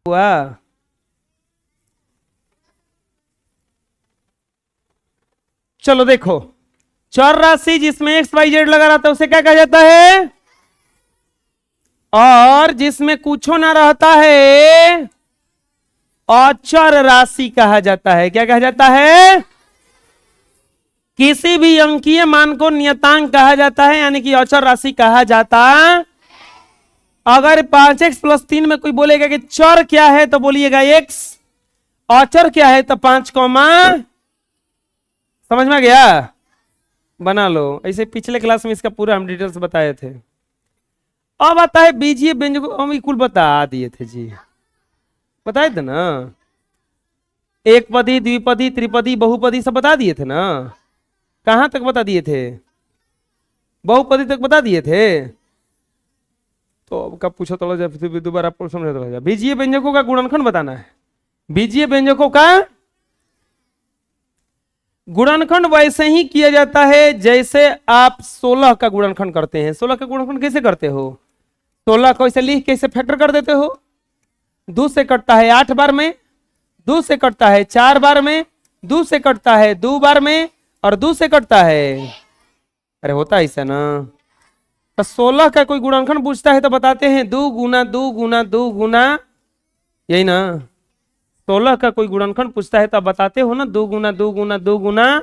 हुआ। चलो देखो, चर राशि जिसमें एक्स वाई जेड लगा रहता है उसे क्या कहा जाता है, और जिसमें कुछ ना रहता है अचर राशि कहा जाता है। क्या कहा जाता है? किसी भी अंकीय मान को नियतांक कहा जाता है, यानी कि अचर राशि कहा जाता। अगर 5x+3 में कोई बोलेगा कि चर क्या है तो बोलिएगा x, अचर क्या है तो 5 कॉमा। समझ में गया? बना लो। ऐसे पिछले क्लास में इसका पूरा हम डिटेल्स बताए थे। अब आता है बीजीय व्यंजक, हम कुल बता दिए थे जी, बताए थे ना। एक पदी, द्विपदी, त्रिपदी, बहुपदी सब बता दिए थे ना। कहां तक बता दिए थे? बहुपदी तक बता दिए थे। तो अब कब पूछो थोड़ा जा, फिर दोबारा समझो थोड़ा जा। बीजीय व्यंजकों का गुणनखंड बताना है। बीजीय व्यंजकों का गुणनखंड वैसे ही किया जाता है जैसे आप 16 का गुणनखंड करते हैं। 16 का गुणनखंड कैसे करते हो? 16 को ऐसे लिख के ऐसे फैक्टर कर देते हो। 2 से कटता है 8 बार में, 2 से कटता है 4 बार में, 2 से कटता है 2 बार में, और 2 से कटता है। अरे होता है ऐसा ना। तो 16 का कोई गुणनखंड पूछता है तो बताते हैं 2 गुना 2 गुना 2 गुना, यही ना। 16 का कोई गुणनखंड पूछता है तो बताते हो ना 2 गुना 2 गुना 2 गुना।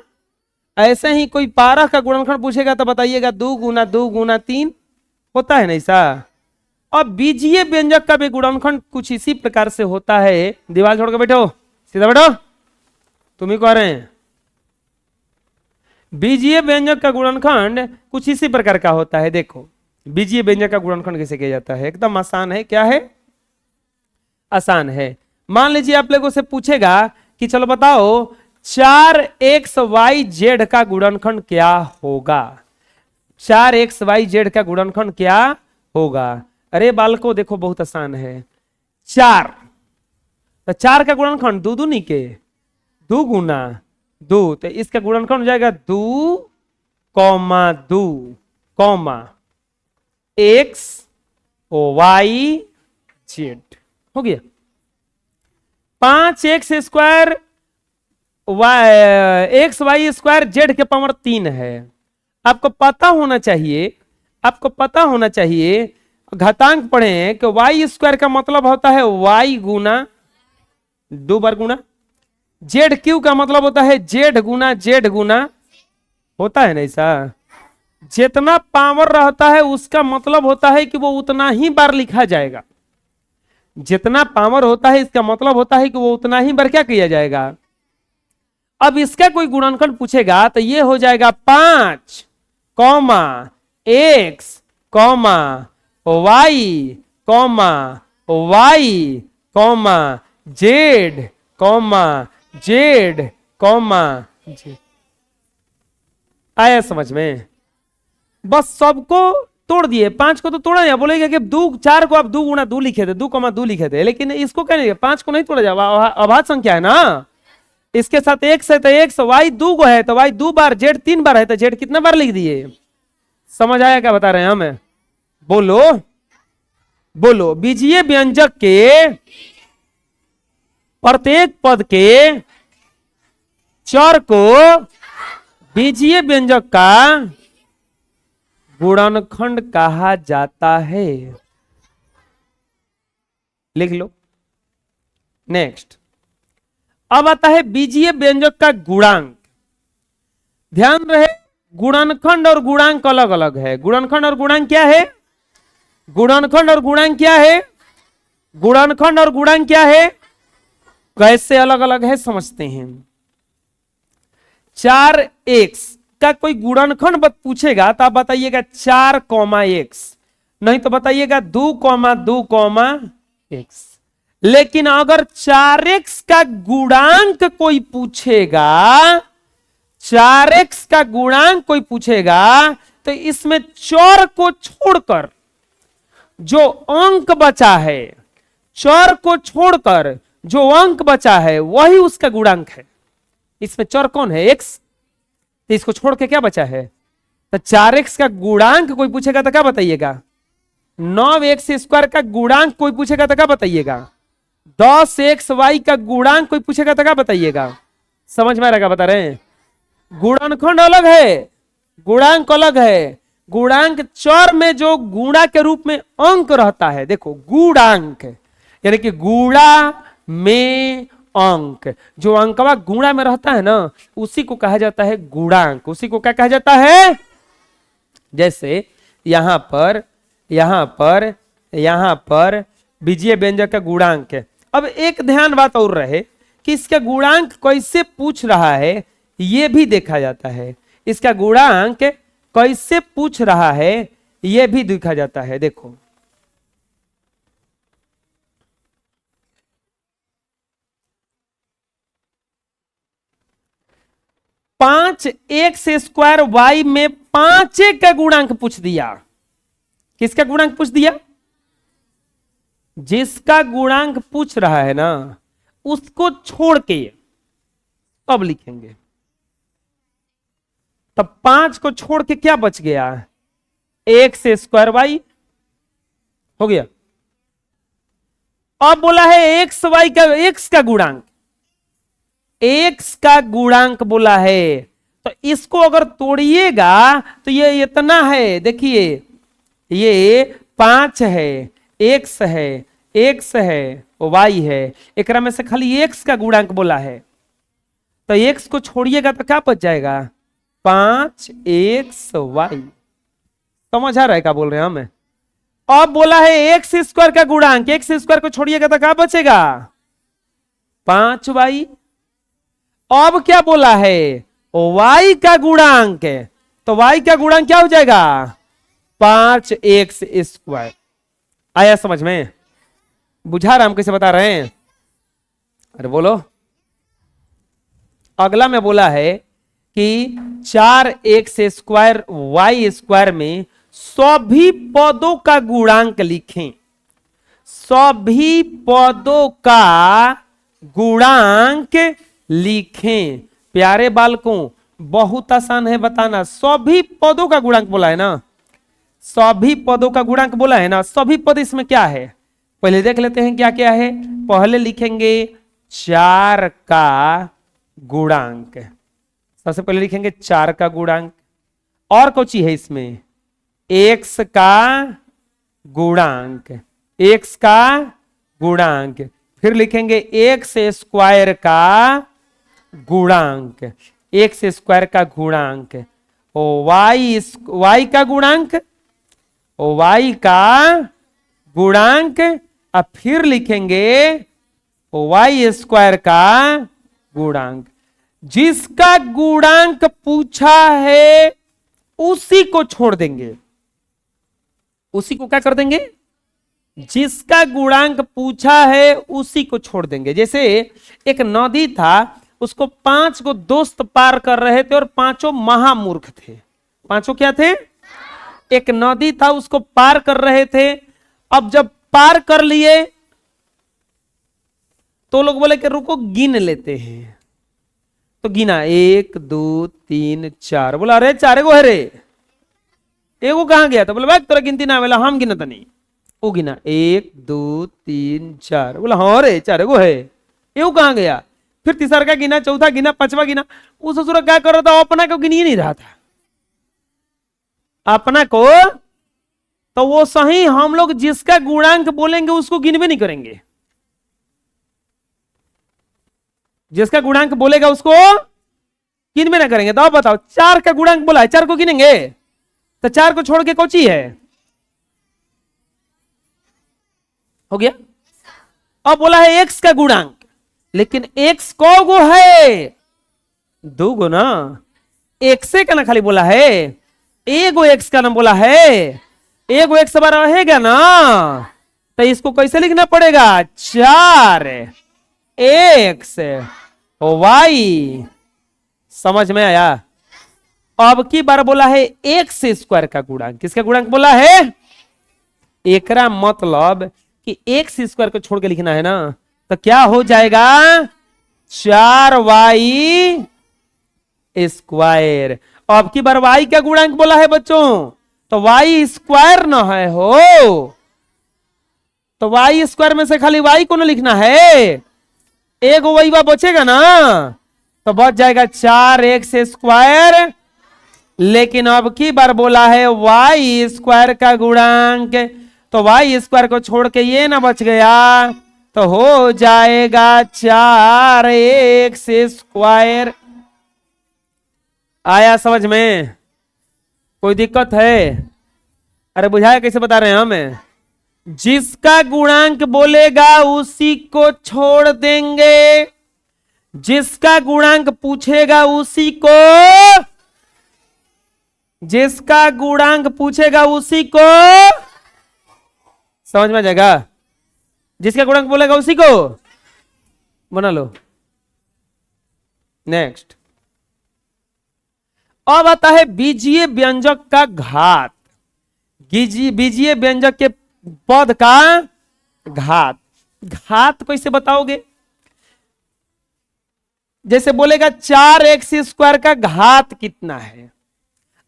ऐसे ही कोई 12 का गुणनखंड पूछेगा तो बताइएगा 2 गुना 2 गुना 3। होता है ना ऐसा। अब बीजीय व्यंजक का भी गुणनखंड कुछ इसी प्रकार से होता है। दीवार छोड़ के बैठो, सीधा बैठो, तुम ही कह रहे हैं। बीजीय व्यंजक का गुणनखंड कुछ इसी प्रकार का होता है। देखो बीजीय व्यंजक का गुणनखंड कैसे किया जाता है, एकदम आसान है। क्या है? आसान है। मान लीजिए आप लोगों से पूछेगा कि चलो बताओ 4xyz का गुणनखंड क्या होगा। 4xyz का गुणनखंड क्या होगा? अरे बालको देखो बहुत आसान है। 4, तो 4 का गुणनखंड 2 दूनी के 2 गुना 2, तो इसका गुणनखंड हो जाएगा 2 comma 2 comma x y z। हो गया। 5x² xy² z के पावर 3 है। आपको पता होना चाहिए, आपको पता होना चाहिए, घातांक पढ़े कि y² का मतलब होता है y गुना 2 बार गुना, ZQ का मतलब होता है z गुना z गुना। होता है ना ऐसा। जितना पावर रहता है उसका मतलब होता है कि वो उतना ही बार लिखा जाएगा। जितना पावर होता है इसका मतलब होता है कि वो उतना ही बार क्या किया जाएगा। अब इसका कोई गुणनखंड पूछेगा तो ये हो जाएगा 5 comma x comma y comma y comma z comma z comma z। आया समझ में? बस सबको तोड़ दिए। 5 को तो तोड़ा या बोलेगा कि 2 4 को आप 2 गुना 2 लिखे थे, 2 कॉमा 2 लिखे थे, लेकिन इसको क्या नहीं, 5 को नहीं तोड़ा जाएगा। अभाज्य संख्या है ना। इसके साथ x है तो x, y 2 को है तो y 2 बार, z 3 बार है तो z कितना बार लिख दिए। समझ आया क्या बता रहे हैं हमें? बोलो बोलो। बीजीय व्यंजक के प्रत्येक पद के चर को बीजीय व्यंजक का गुणनखंड कहा जाता है। लिख लो। नेक्स्ट, अब आता है बीजीय व्यंजक का गुणांक। ध्यान रहे, गुणनखंड और गुणांक अलग अलग है। गुणनखंड और गुणांक क्या है? गुणनखंड और गुणांक क्या है? गुणनखंड और गुणांक क्या है? कैसे अलग अलग है समझते हैं। 4x का कोई गुणनखंड पूछेगा तो आप बताइएगा 4 कॉमा x, नहीं तो बताइएगा 2 कॉमा 2 कॉमा x। लेकिन अगर 4x का गुणांक कोई पूछेगा, 4x का गुणांक कोई पूछेगा तो इसमें चर को छोड़कर जो अंक बचा है, चर को छोड़कर जो अंक बचा है वही उसका गुणांक है। इसमें चर कौन है? x। तो इसको छोड़ के क्या बचा है? तो 4x का गुणांक कोई पूछेगा तो क्या बताइएगा? 9x² का गुणांक कोई पूछेगा तो क्या बताइएगा? 10xy का गुणांक कोई पूछेगा तो क्या बताइएगा? समझ में आ रहा, बता रहे हैं? गुणनखंड अलग है, गुणांक अलग है। गुणांक चर में जो गुणा के रूप में अंक रहता है, देखो गुणांक यानी कि गुणा में अंक, जो अंकवा गुणा में रहता है ना, उसी को कहा जाता है गुणांक। उसी को क्या कहा जाता है? जैसे यहां पर बीजीय व्यंजक का गुणांक है। अब एक ध्यान बात और रहे कि इसका गुणांक कैसे पूछ रहा है, यह भी देखा जाता है। इसका गुणांक कैसे पूछ रहा है यह भी देखा जाता है। देखो पांच एक्स स्क्वायर वाई में 5 का गुणांक पूछ दिया। किसका गुणांक पूछ दिया? जिसका गुणांक पूछ रहा है ना, उसको छोड़ के अब लिखेंगे। तब 5 को छोड़ के क्या बच गया? एक्स स्क्वायर वाई हो गया। अब बोला है एक्स वाई का, एक्स का गुणांक, एक्स का गुणांक बोला है। तो इसको अगर तोड़िएगा तो ये इतना है, देखिए ये 5 है, एक्स है, एक्स है, वाई है, एक में से खाली एक्स का गुणांक बोला है। तो एक्स को छोड़िएगा तो क्या बच जाएगा? 5 वाई। समझ आ रहा है क्या बोल रहे हैं हम? अब बोला है एक्स स्क्वायर का गुणांक, एक्स स्क्वायर को छोड़िएगा तो क्या बचेगा? 5 वाई। अब क्या बोला है? y का गुणांक, तो y का गुणांक क्या हो जाएगा? 5x square. आया समझ में? बुझा रहा हम कैसे बता रहे हैं? अरे बोलो। अगला में बोला है कि 4x स्क्वायर y स्क्वायर में सभी पदों का गुणांक लिखें। सभी पदों का गुणांक लिखें। प्यारे बालकों, बहुत आसान है बताना। सभी पदों का गुणांक बोला है ना, सभी पदों का गुणांक बोला है ना। सभी पद इसमें क्या है पहले देख लेते हैं क्या क्या है। पहले लिखेंगे 4 का गुणांक। सबसे पहले लिखेंगे 4 का गुणांक। और कौन सी है इसमें? x का गुणांक, x का गुणांक। फिर लिखेंगे एक्स स्क्वायर का गुणांक, एक्स स्क्वायर का गुणांक, वाई का गुणांक, वाई का गुणांक। अब फिर लिखेंगे वाई स्क्वायर का गुणांक। जिसका गुणांक पूछा है उसी को छोड़ देंगे। उसी को क्या कर देंगे? जिसका गुणांक पूछा है उसी को छोड़ देंगे। जैसे एक नदी था, उसको 5 को दोस्त पार कर रहे थे और 5 महामूर्ख थे। 5 क्या थे? एक नदी था, उसको पार कर रहे थे। अब जब पार कर लिए तो लोग बोले कि रुको गिन लेते हैं। तो गिना 1 2 3 4। बोला अरे 4 गो है रे, एगो कहां गया? तो बोला भाई तोरा गिनती ना आवेला, हम गिनत नहीं। वो गिना 1 2 3 4। बोला हाँ रे 4 गो है, एगो कहां गया? फिर तीसरा का गिना, चौथा गिना, 5वां गिना। वो ससुर क्या कर रहा था? अपना को गिन ही नहीं रहा था, अपना को। तो वो सही, हम लोग जिसका गुणांक बोलेंगे उसको गिनवे नहीं करेंगे। जिसका गुणांक बोलेगा उसको गिनवे ना करेंगे। तो अब बताओ 4 का गुणांक बोला है, 4 को गिनेंगे? तो 4 को छोड़ के कौची है? हो गया। अब बोला है x का गुणांक, लेकिन x को गो है? 2 गो ना। x का ना खाली बोला है, एगो x का नाम बोला है। एगो x बार रहेगा ना, तो इसको कैसे लिखना पड़ेगा? 4x y। समझ में आया? अब की बार बोला है एक्स स्क्वायर का गुणांक। किसका गुणांक बोला है? एकरा मतलब कि एक्स स्क्वायर को छोड़ के लिखना है ना, तो क्या हो जाएगा? 4y square. अब की बार y का गुणांक बोला है बच्चों, तो y स्क्वायर ना है हो, तो वाई स्क्वायर में से खाली वाई को ना लिखना है, एक वही बचेगा ना, तो बच जाएगा 4x स्क्वायर। लेकिन अब की बार बोला है वाई स्क्वायर का गुणांक, तो वाई स्क्वायर को छोड़ के ये ना बच गया, तो हो जाएगा 4x स्क्वायर। आया समझ में? कोई दिक्कत है? अरे बुझाया कैसे बता रहे हैं हमें? जिसका गुणांक बोलेगा उसी को छोड़ देंगे, जिसका गुणांक पूछेगा उसी को, जिसका गुणांक पूछेगा उसी को, समझ में आ जाएगा? जिसका गुणांक बोलेगा उसी को बना लो। नेक्स्ट, अब आता है बीजीय व्यंजक का घात। बीजीय व्यंजक के पद का घात। घात कैसे बताओगे? जैसे बोलेगा 4x स्क्वायर का घात कितना है,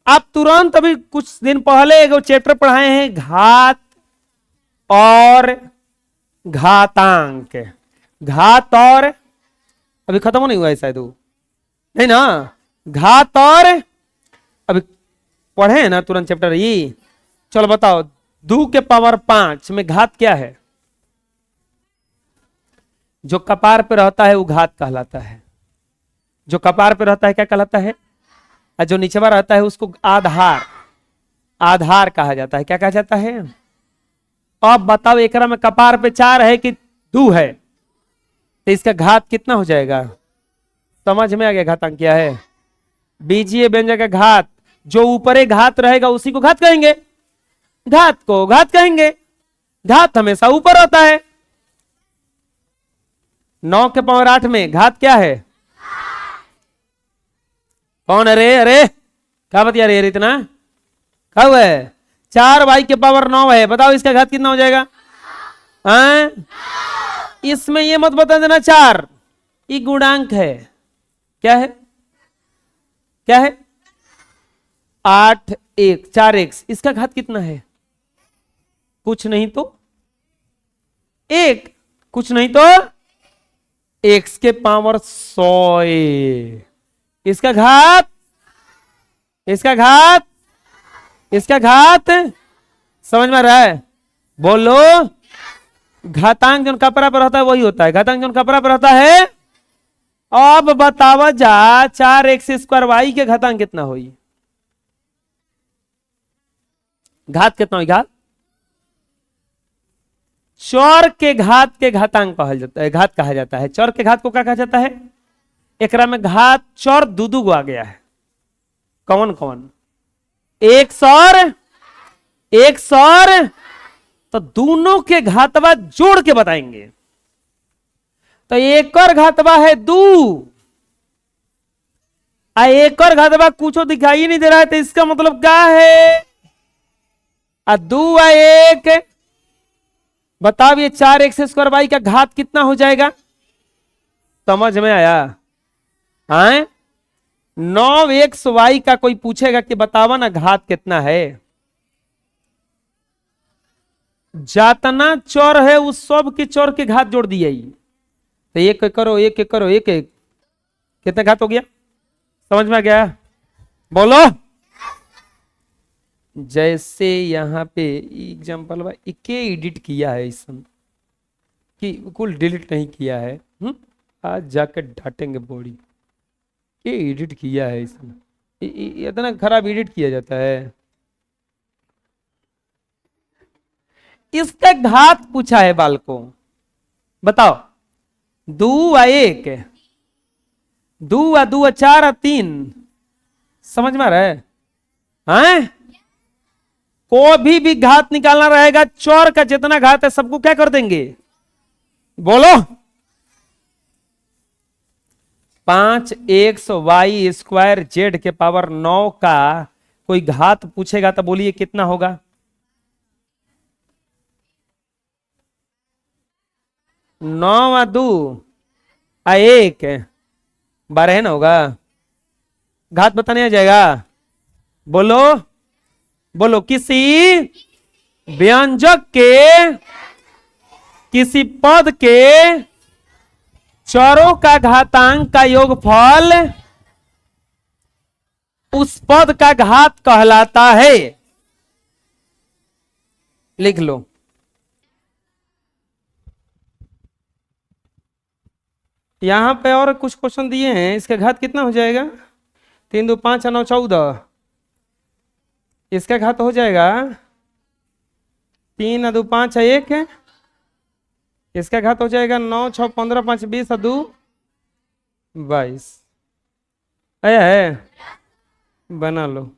आप तुरंत अभी कुछ दिन पहले एक चैप्टर पढ़ाए हैं घात और घातांक। घात और अभी खत्म नहीं हुआ है शायद, वो नहीं ना? घात और अभी पढ़े हैं ना तुरंत चैप्टर ये। चलो बताओ, 2 के पावर 5 में घात क्या है? जो कपार पे रहता है वो घात कहलाता है। जो कपार पे रहता है क्या कहलाता है? और जो नीचे रहता है उसको आधार, आधार कहा जाता है। क्या कहा जाता है? अब बताओ, एकरा में कपार पे 4 है कि 2 है, तो इसका घात कितना हो जाएगा? समझ में आ गया घातांक क्या है? बीजीय व्यंजक का घात, जो ऊपरे घात रहेगा उसी को घात कहेंगे, घात को घात कहेंगे। घात हमेशा ऊपर होता है। 9 के पावर 8 में घात क्या है? कौन? अरे अरे क्या बतिया रहे इतना? क्या हुआ है? 4y के पावर 9 है, बताओ इसका घात कितना हो जाएगा? इसमें ये मत बता देना 4, ये गुणांक है। क्या है? क्या है? 8 1 4x, इसका घात कितना है? कुछ नहीं तो 1, कुछ नहीं तो x के पावर 100। इसका घात, इसका घात, इसका घात समझ में आ रहा है? बोलो। घातांक जो कपड़ा पर होता है वही होता है। घातांक जो कपड़ा पर होता है। अब बतावा जा 4x स्क्वायर वाई के घातांक कितना हुई? घात कितना हुई? घात चौर के घात के घातांक कहा जाता है, घात कहा जाता है। चौर के घात को क्या कहा जाता है? एकरा में घात चौर दू आ गया है। कौन कौन? 1 और तो दोनों के घातवा जोड़ के बताएंगे। तो एक और घातवा है 2, एक और घातवा कुछ दिखाई नहीं दे रहा है, तो इसका मतलब क्या है? 2 1, बताओ ये 4x स्क्वायर वाई का घात कितना हो जाएगा? समझ में आया? 9x वाई का कोई पूछेगा कि बतावा ना घात कितना है, जातना चौर है उस सब के चौर के घात जोड़ दिया। तो एक करो, एक करो, एक कितना घात हो गया? समझ में आ गया? बोलो। जैसे यहां पे एग्जाम्पल इके एडिट किया है इसमें, कि कुल डिलीट नहीं किया है। आज जाकर डांटेंगे बॉडी, ये एडिट किया है इसमें। इतना खराब एडिट किया जाता है। इसका घात पूछा है बालकों, बताओ। 2 1, 2 2 4 3, समझ में आ रहा है? कोई भी घात निकालना रहेगा, चौर का जितना घात है सबको क्या कर देंगे? बोलो। 5x वाई स्क्वायर जेड के पावर 9 का कोई घात पूछेगा तो बोलिए कितना होगा? 9 2 1 12 ना होगा? घात बताने आ जाएगा? बोलो बोलो। किसी व्यंजक के किसी पद के चरों का घातांक का योगफल उस पद का घात कहलाता है। लिख लो। यहां पे और कुछ क्वेश्चन दिए हैं, इसका घात कितना हो जाएगा? 3 2 5 9 14। इसका घात हो जाएगा 3 2 5 1 है। इसका घात हो जाएगा 9 6 15 5 20 2 22। आया है, बना लो।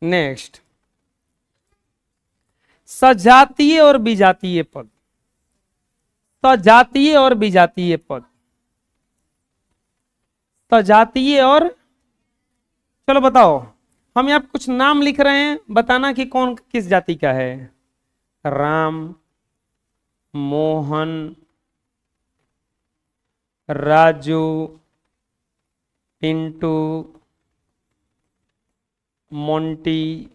नेक्स्ट, सजातीय और विजातीय पद। सजातीय और विजातीय पद। सजातीय और, चलो बताओ, हम यहाँ कुछ नाम लिख रहे हैं, बताना कि कौन किस जाति का है। राम, मोहन, राजू, पिंटू, मोंटी,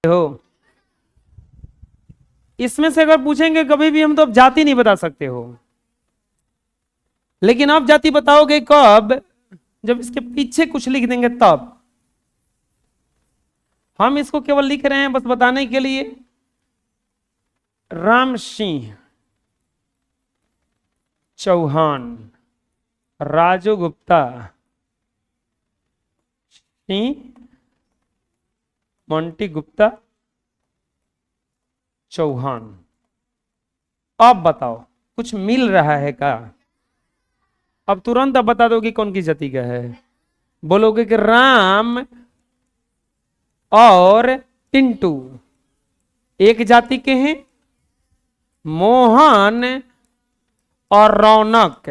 हो। इसमें से अगर पूछेंगे कभी भी हम तो अब जाति नहीं बता सकते हो, लेकिन आप जाति बताओगे कब? जब इसके पीछे कुछ लिख देंगे तब। हम इसको केवल लिख रहे हैं बस बताने के लिए। राम सिंह चौहान, राजू गुप्ता, सिंह, मोंटी गुप्ता, चौहान। अब बताओ कुछ मिल रहा है क्या? अब तुरंत अब बता दो कि कौन की जाति का है। बोलोगे कि राम और पिंटू एक जाति के हैं, मोहन और रौनक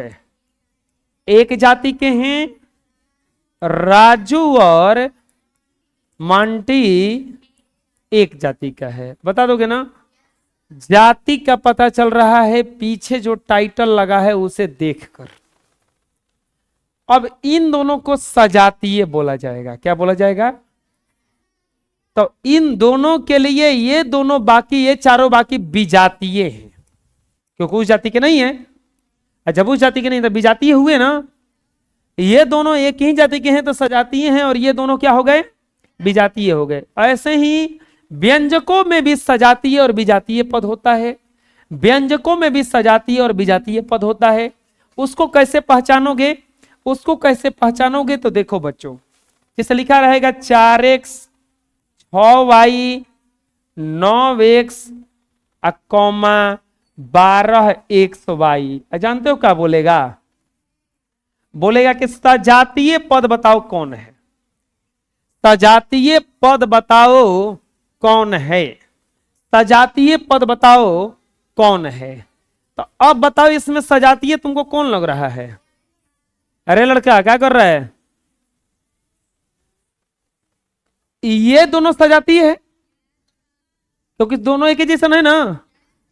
एक जाति के हैं, राजू और मांटी एक जाति का है। बता दोगे ना? जाति का पता चल रहा है पीछे जो टाइटल लगा है उसे देखकर। अब इन दोनों को सजातीय बोला जाएगा। क्या बोला जाएगा? तो इन दोनों के लिए ये दोनों बाकी, ये चारों बाकी विजातीय हैं, क्योंकि उस जाति के नहीं है। जब उस जाति के नहीं तो विजातीय हुए ना। ये दोनों एक ही जाति के हैं तो सजातीय हैं, और ये दोनों क्या हो गए? विजातीय हो गए। ऐसे ही व्यंजकों में भी सजातीय और विजातीय पद होता है। व्यंजकों में भी सजातीय और विजातीय पद होता है। उसको कैसे पहचानोगे? उसको कैसे पहचानोगे? तो देखो बच्चों, जैसे लिखा रहेगा 4x 6y 9x 12x y। जानते हो क्या बोलेगा? बोलेगा कि सजातीय पद बताओ कौन है। सजातीय पद बताओ कौन है। सजातीय पद बताओ कौन है। तो अब बताओ इसमें सजातीय तुमको कौन लग रहा है? अरे लड़का क्या कर रहा है? ये दोनों सजातीय है क्योंकि दोनों एक ही जैसा है ना।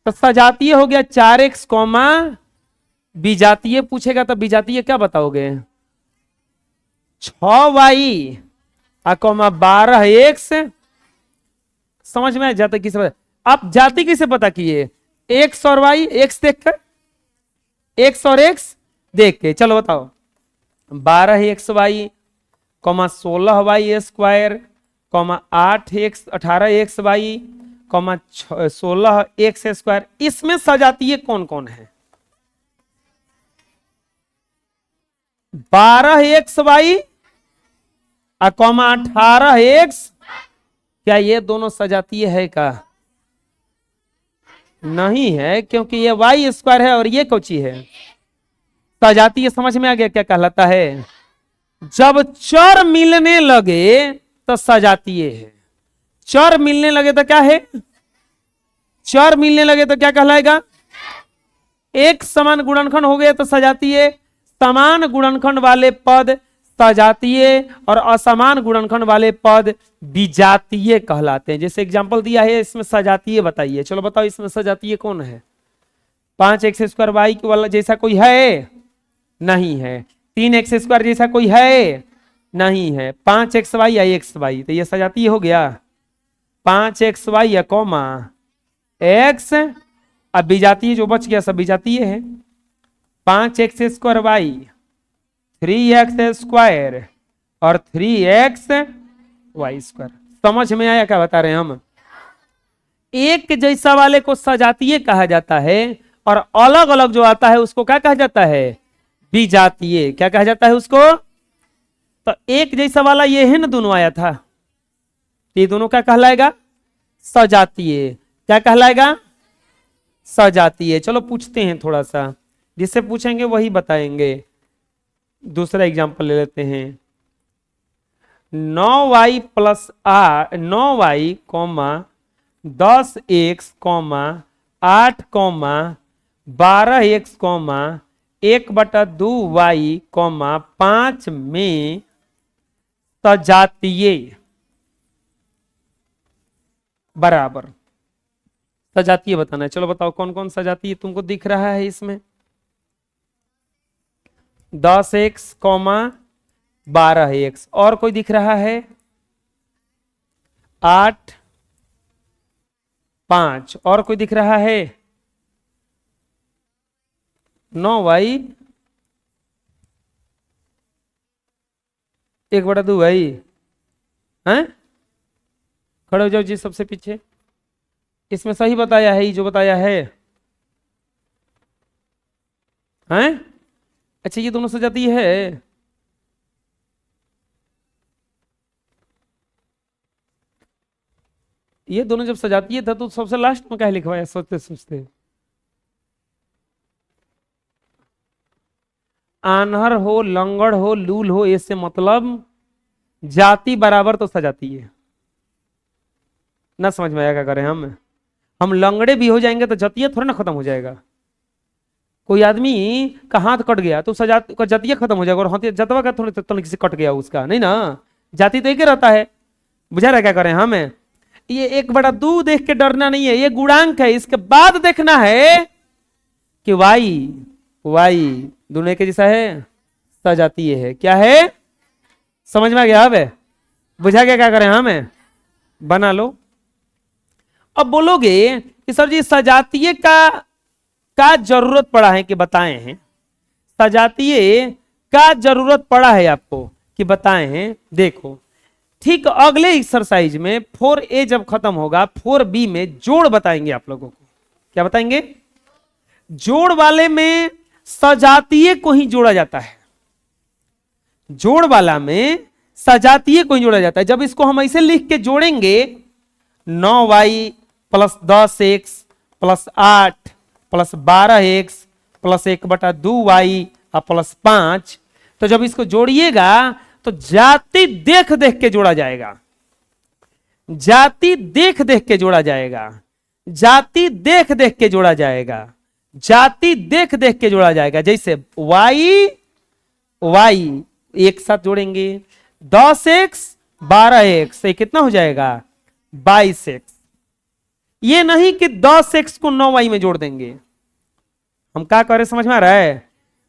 तो सजातीय हो गया 4x कॉमा, विजातीय पूछेगा तो विजातीय क्या बताओगे? 6y comma 12x। समझ में आ जाता किस? आप जाति किसे पता किए? x और y, x देखकर, x और x देख के। चलो बताओ 12xy comma 16y square comma 18xy comma 16x square. इसमें सजातीय कौन कौन है? 12xy comma 18x। क्या ये दोनों सजातीय है का? नहीं है, क्योंकि ये y स्क्वायर है और ये कोची है? सजातीय। समझ में आ गया क्या कहलाता है? जब चर मिलने लगे तो सजातीय है। चर मिलने लगे तो क्या है? चर मिलने लगे तो क्या कहलाएगा? एक समान गुणनखंड हो गए तो सजातीय। समान गुणनखंड वाले पद सजातीय और असमान गुणनखंड वाले पद विजातीय कहलाते हैं। जैसे एग्जांपल दिया है, इसमें सजातीय बताइए। चलो बताओ इसमें सजातीय कौन है? 5x² वाई वाला जैसा कोई है? नहीं है। 3x² जैसा कोई है? नहीं है। 5xy या xy, तो ये सजातीय हो गया। 5xy या कॉमा x, अब विजातीय जो बच गया सब विजातीय है। 5x² वाई, 3x² और 3xy²। समझ में आया क्या बता रहे हैं हम? एक जैसा वाले को सजातीय कहा जाता है और अलग अलग जो आता है उसको क्या कहा जाता है? विजातीय। क्या कहा जाता है उसको? तो एक जैसा वाला ये है ना, दोनों आया था, ये दोनों क्या कहलाएगा? सजातीय। क्या कहलाएगा? सजातीय। चलो पूछते हैं थोड़ा सा, जिससे पूछेंगे वही बताएंगे। दूसरा एग्जांपल ले लेते हैं। 9y + 9y, 10x, 8, 12x, 1/2y, 5 में सजातीय बराबर। सजातीय बताना है। चलो बताओ कौन कौन सजातीय तुमको दिख रहा है इसमें? 10x, 12x, और कोई दिख रहा है? 8, 5, और कोई दिख रहा है? 9y, 1/2y हैं? खड़े हो जाओ जी सबसे पीछे। इसमें सही बताया है, ये जो बताया है हैं? अच्छा, ये दोनों सजातीय है। ये दोनों जब सजातीय था तो सबसे लास्ट में क्या लिखवाया सोचते सोचते? आन्हर हो, लंगड़ हो, लूल हो, इससे मतलब जाति बराबर तो सजाती है ना। समझ में आया क्या करें हम लंगड़े भी हो जाएंगे तो जातीय थोड़ा ना खत्म हो जाएगा। कोई आदमी का हाथ कट गया तो का जातीय खत्म हो जाएगा, और हाथ जतवा का थोड़ा तो किसी कट गया उसका नहीं ना, जाति तो एक ही रहता है। बुझा रहा क्या करें हमें? ये 1/2 देख के डरना नहीं है, ये गुणांक है। इसके बाद देखना है कि वाई दोनों के जैसा है, सजातीय है। क्या है? समझ में आ गया? अब बुझा गया क्या करें हमें? बना लो। अब बोलोगे कि सर जी सजातीय का जरूरत पड़ा है कि बताएं हैं? सजातीय का जरूरत पड़ा है आपको कि बताएं हैं? देखो, ठीक अगले एक्सरसाइज में 4A जब खत्म होगा, 4B में जोड़ बताएंगे आप लोगों को। क्या बताएंगे? जोड़ वाले में सजातीय को ही जोड़ा जाता है। जोड़ वाला में सजातीय को ही जोड़ा जाता है। जब इसको हम ऐसे लिख के जोड़ेंगे, 9y + 10x + 8 + 12x + 1/2y + 5, तो जब इसको जोड़िएगा तो जाति देख देख के जोड़ा जाएगा। जाति देख देख के जोड़ा जाएगा। जाति देख देख के जोड़ा जाएगा। जाति देख देख के जोड़ा जाएगा। जैसे y एक साथ जोड़ेंगे, 10x 12x, ये कितना हो जाएगा? 22x। ये नहीं कि 10x को 9y में जोड़ देंगे। हम क्या करें समझ में आ रहा है?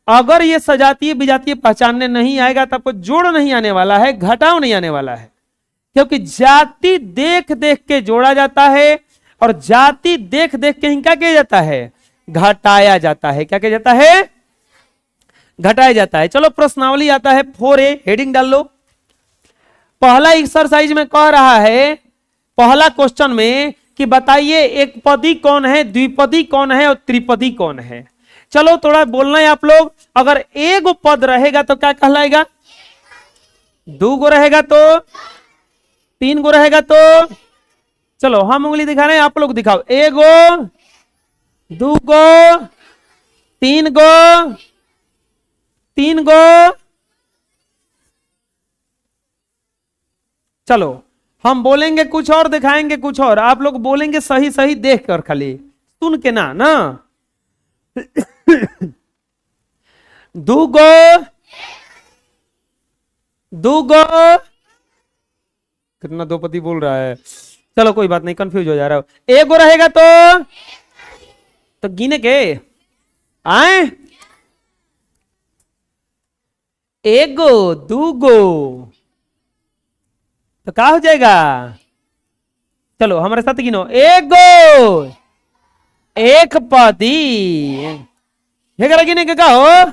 अगर ये सजातीय विजातीय पहचानने नहीं आएगा तो आपको जोड़ नहीं आने वाला है, घटाव नहीं आने वाला है, क्योंकि जाति देख देख के जोड़ा जाता है और जाति देख देख के ही क्या किया जाता है? घटाया जाता है। क्या किया जाता है? घटाया जाता है। चलो प्रश्नावली आता है 4A, हेडिंग डाल लो। पहला एक्सरसाइज में कह रहा है, पहला क्वेश्चन में कि बताइए एक पदी कौन है, द्विपदी कौन है और त्रिपदी कौन है। चलो थोड़ा बोलना है आप लोग। अगर एक पद रहेगा तो क्या कहलाएगा? 2 गो रहेगा तो? 3 गो रहेगा तो? चलो हम उंगली दिखा रहे हैं, आप लोग दिखाओ। 1 गो, 2 गो, 3 गो, 3 गो। चलो हम बोलेंगे कुछ और, दिखाएंगे कुछ और, आप लोग बोलेंगे सही सही देख कर, खाली सुन के ना 2 गो, 2 गो, कितना दो पति बोल रहा है। चलो कोई बात नहीं, कंफ्यूज हो जा रहा हो। 1 गो रहेगा तो गिने के आए, एगो दूगो तो क्या हो जाएगा? चलो हमारे साथ गिनो, एगो एक पदी है करा गिने के का हो।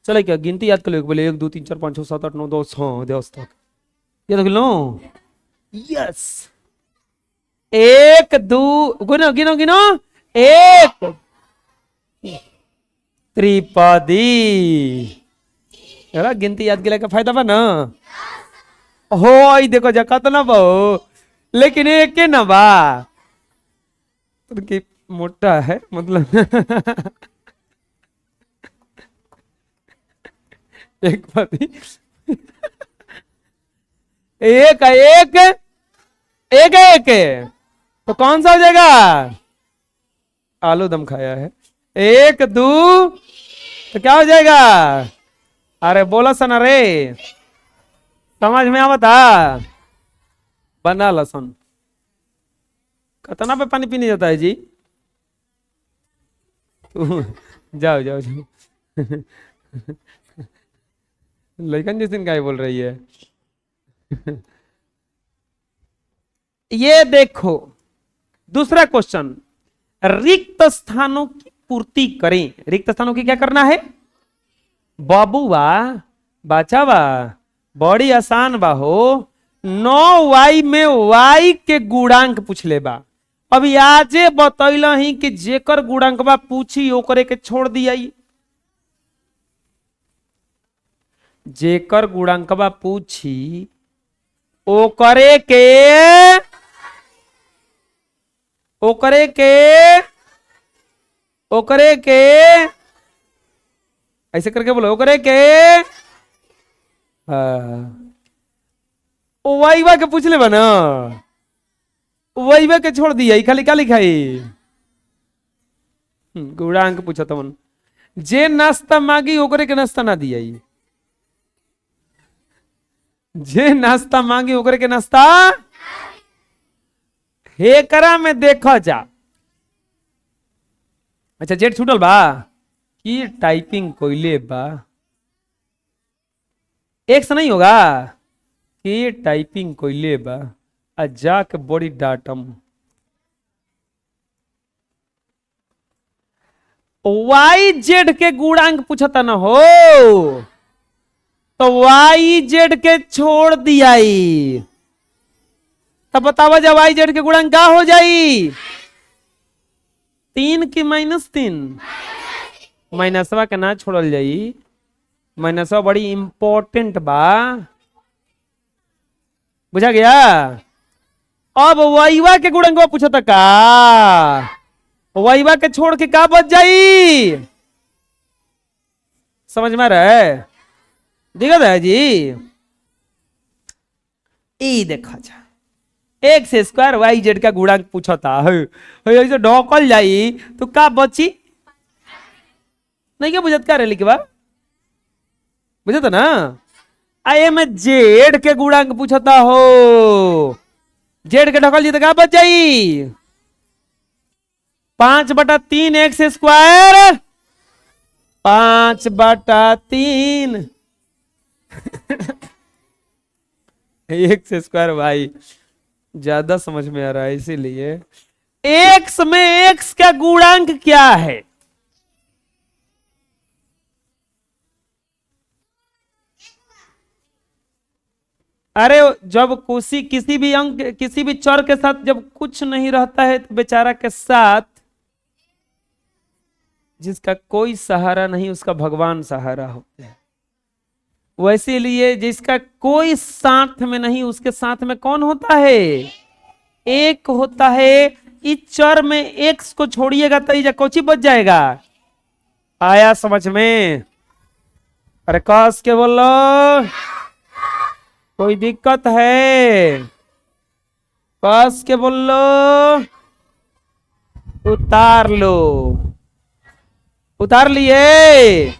चलो क्या गिनती याद कर लो, बोले 1 2 3 4 5 6 7 8 9 10, हाँ 10 तक ये देख लो। यस, एक दो, गिनो गिनो गिनो, एक त्रिपदी। गिनती याद के का फायदा बा ना हो। आई देखो जका तो ना बहु, लेकिन एक के ना बा तो मोटा है मतलब एक पति एक एक एक एक तो कौन सा हो जाएगा? आलू दम खाया है। एक दो तो क्या हो जाएगा? अरे बोला सना रे, समझ में आवता? बना लसन कितना पे पानी पीने जाता है जी? जाओ जाओ जाओ लेकिन जिस दिन काय बोल रही है ये देखो दूसरा क्वेश्चन, रिक्त स्थानों की पूर्ति करें। रिक्त स्थानों की क्या करना है? बाबूवा बाचावा बड़ी आसान बा हो। 9y में y के गुणांक पूछ ले बा। अभी आजे बतैल ही कि जेकर गुणांक बा पूछी ओकरे के छोड़ दिया। जेकर गुणांक बा पूछी ओकरे के ओकरे के ओकरे के ऐसे करके बोलो, ओकरे के वाइवा के पूछ ले बना, वाइवा के छोड़ दिया। खाली क्या लिखा है? गुणांक पूछा तमन। जे नाश्ता मांगी ओकरे के नाश्ता ना दिया। जे नाश्ता मांगी ओकरे के नाश्ता हेकरा में देखा जा। अच्छा जेट छूटल बा की टाइपिंग कोइले बा, एक से नहीं होगा कि टाइपिंग कोइले बा अजा के बड़ी डाटम। वाई जेड के गुणांक पूछता ना हो तो वाई जेड के छोड़ दिया। तब बतावा जब वाई जेड के गुणांक क्या हो जाई? 3 की -3? माइनसवा के ना छोड़ल जाई, माइनसवा बड़ी इंपॉर्टेंट बा, बुझा गया? अब वाईवा के गुणांक पूछता का, वाईवा के छोड़ के का बच जाई? समझ में आ रहा है? दिखा है जी? ई देखा जा, एक्स स्क्वायर वाई जेड का गुणांक पूछता है, ऐसे ढोकल जाई तो का बची? नहीं क्या बुझत का रही बा? बुझता ना? आए में जेड के गुणांक पूछता हो, जेड के ढोकल जी तो का बच जाई? 5/3 x square, 5/3 x square y. ज्यादा समझ में आ रहा है इसीलिए। एक्स में एक्स का गुणांक क्या है? अरे जब किसी भी अंक किसी भी चर के साथ जब कुछ नहीं रहता है तो बेचारा के साथ जिसका कोई सहारा नहीं उसका भगवान सहारा होते हैं। वैसे लिए जिसका कोई साथ में नहीं उसके साथ में कौन होता है? एक होता है। इस चर में एक्स को छोड़िएगा तो ये कोची बच जाएगा। आया समझ में? अरे कस के बोलो, कोई दिक्कत है? कस के बोलो, उतार लो। उतार लिए?